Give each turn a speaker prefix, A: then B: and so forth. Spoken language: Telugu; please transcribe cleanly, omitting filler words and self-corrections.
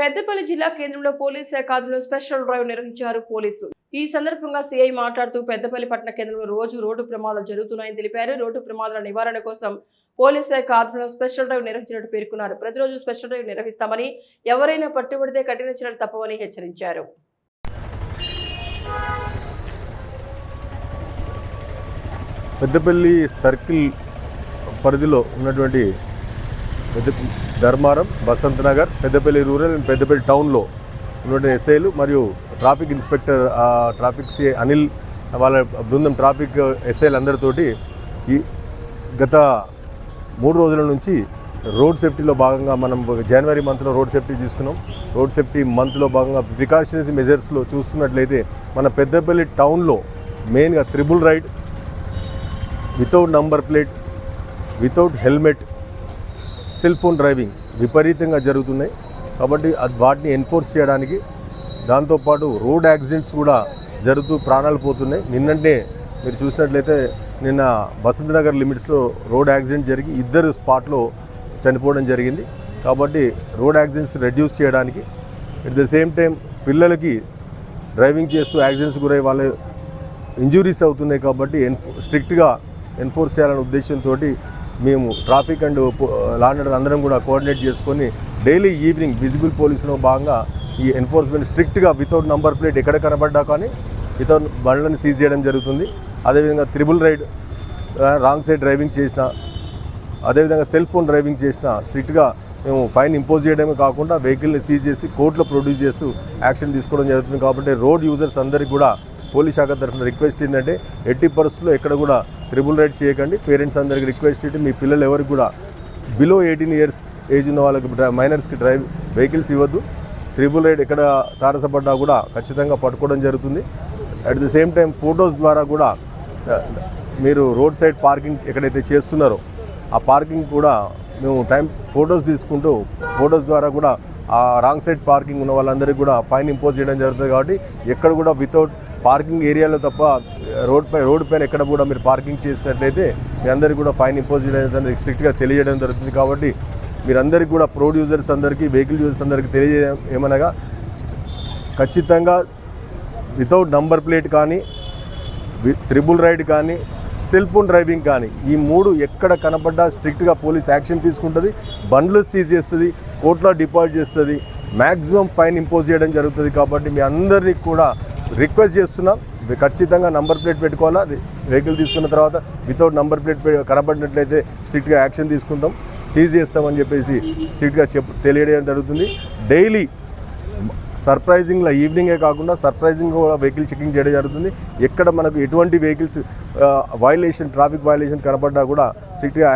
A: పెద్దపల్లి జిల్లా కేంద్రంలో పోలీస్ శాఖ ఆధ్వర్యంలో స్పెషల్ డ్రైవ్ నిర్వహించారు పోలీసులు. ఈ సందర్భంగా సీఐ మాట్లాడుతూ పెద్దపల్లి పట్టణ కేంద్రంలో రోజు రోడ్డు ప్రమాదాలు జరుగుతున్నాయని తెలిపారు. రోడ్డు ప్రమాదాల నివారణ కోసం పోలీస్ శాఖ ఆధ్వర్యంలో స్పెషల్ డ్రైవ్ నిర్వహించినట్టు పేర్కొన్నారు. ప్రతిరోజు స్పెషల్ డ్రైవ్ నిర్వహిస్తామని, ఎవరైనా పట్టుబడితే కఠిన చర్యలు తప్పవని హెచ్చరించారు.
B: పెద్దపల్లి సర్కిల్ పరిధిలో ఉన్నటువంటి ధర్మారం, బసంత్ నగర్, పెద్దపల్లి రూరల్ అండ్ పెద్దపల్లి టౌన్లో ఉన్నటువంటి ఎస్ఐలు మరియు traffic inspector traffic CI Anil వాళ్ళ బృందం ట్రాఫిక్ ఎస్ఐలు అందరితోటి ఈ గత 3 రోజుల నుంచి రోడ్ సేఫ్టీలో భాగంగా మనం జనవరి మంత్లో రోడ్ సేఫ్టీ తీసుకున్నాం. రోడ్ సేఫ్టీ మంత్లో భాగంగా ప్రికాషనరీ మెజర్స్లో చూస్తున్నట్లయితే మన పెద్దపల్లి టౌన్లో మెయిన్గా triple ride, without number plate, without helmet, cell phone driving విపరీతంగా జరుగుతున్నాయి. కాబట్టి వాటిని ఎన్ఫోర్స్ చేయడానికి, దాంతోపాటు రోడ్ యాక్సిడెంట్స్ కూడా జరుగుతూ ప్రాణాలు పోతున్నాయి. నిన్ననే మీరు చూసినట్లయితే నిన్న బసంత్ నగర్ లిమిట్స్లో రోడ్ యాక్సిడెంట్ జరిగి 2 స్పాట్లో చనిపోవడం జరిగింది. కాబట్టి రోడ్ యాక్సిడెంట్స్ రెడ్యూస్ చేయడానికి, ఎట్ ద సేమ్ టైం పిల్లలకి డ్రైవింగ్ చేస్తూ యాక్సిడెంట్స్ గురై వాళ్ళ ఇంజురీస్ అవుతున్నాయి. కాబట్టి స్ట్రిక్ట్గా ఎన్ఫోర్స్ చేయాలనే ఉద్దేశంతో మేము traffic and law and order అందరం కూడా కోఆర్డినేట్ చేసుకొని డైలీ ఈవినింగ్ విజిబుల్ పోలీసులో భాగంగా ఈ ఎన్ఫోర్స్మెంట్ స్ట్రిక్ట్గా వితౌట్ నంబర్ ప్లేట్ ఎక్కడ కనబడ్డా కానీ వితౌట్ బండ్లను సీజ్ చేయడం జరుగుతుంది. అదేవిధంగా triple ride, wrong side driving చేసిన, అదేవిధంగా సెల్ ఫోన్ డ్రైవింగ్ చేసిన స్ట్రిక్ట్గా మేము ఫైన్ ఇంపోజ్ చేయడమే కాకుండా వెహికల్ని సీజ్ చేసి కోర్టులో ప్రొడ్యూస్ చేస్తూ యాక్షన్ తీసుకోవడం జరుగుతుంది. కాబట్టి రోడ్ యూజర్స్ అందరికీ కూడా పోలీస్ శాఖ తరఫున రిక్వెస్ట్ ఏంటంటే ఎట్టి పరిస్థితుల్లో ఎక్కడ కూడా త్రిబుల్ రైడ్ చేయకండి. పేరెంట్స్ అందరికీ రిక్వెస్ట్ ఏంటి, మీ పిల్లలు ఎవరికి కూడా బిలో 18 ఇయర్స్ ఏజ్ ఉన్న వాళ్ళకి మైనర్స్కి వెహికల్స్ ఇవ్వద్దు. త్రిబుల్ రైడ్ ఎక్కడ తారసపడ్డా కూడా ఖచ్చితంగా పట్టుకోవడం జరుగుతుంది. At the same time photos ద్వారా కూడా మీరు రోడ్ సైడ్ పార్కింగ్ ఎక్కడైతే చేస్తున్నారో ఆ పార్కింగ్ కూడా మేము ఫొటోస్ తీసుకుంటూ ఫొటోస్ ద్వారా కూడా ఆ రాంగ్ సైడ్ పార్కింగ్ ఉన్న వాళ్ళందరికీ కూడా ఫైన్ ఇంపోజ్ చేయడం జరుగుతుంది. కాబట్టి ఎక్కడ కూడా వితౌట్ పార్కింగ్ ఏరియాలో తప్ప రోడ్డు పైన ఎక్కడ కూడా మీరు పార్కింగ్ చేసినట్లయితే మీ అందరికీ కూడా ఫైన్ ఇంపోజ్ చేయడం స్ట్రిక్ట్గా తెలియజేయడం జరుగుతుంది. కాబట్టి మీరందరికీ కూడా రోడ్ యూజర్స్ అందరికీ, వెహికల్ యూజర్స్ అందరికీ ఏమనగా ఖచ్చితంగా వితౌట్ నంబర్ ప్లేట్ కానీ, త్రిబుల్ రైడ్ కానీ, సెల్ ఫోన్ డ్రైవింగ్ కానీ ఈ 3 ఎక్కడ కనబడ్డా స్ట్రిక్ట్గా పోలీస్ యాక్షన్ తీసుకుంటుంది. బండ్లు సీజ్ చేస్తుంది, కోర్టులో డిపాజిట్ చేస్తుంది, మ్యాక్సిమం ఫైన్ ఇంపోజ్ చేయడం జరుగుతుంది. కాబట్టి మీ అందరినీ కూడా రిక్వెస్ట్ చేస్తున్నాం, ఖచ్చితంగా నంబర్ ప్లేట్ పెట్టుకోవాలా. వెహికల్ తీసుకున్న తర్వాత వితౌట్ నంబర్ ప్లేట్ కనబడినట్లయితే స్ట్రిక్ట్గా యాక్షన్ తీసుకుంటాం, సీజ్ చేస్తామని చెప్పేసి స్ట్రిక్ట్గా తెలియడం జరుగుతుంది. డైలీ సర్ప్రైజింగ్లో ఈవినింగే కాకుండా సర్ప్రైజింగ్ కూడా వెహికల్ చెకింగ్ చేయడం జరుగుతుంది. ఎక్కడ మనకు ఎటువంటి వెహికల్స్ ట్రాఫిక్ వైలేషన్ కనబడ్డా కూడా స్ట్రిక్ట్గా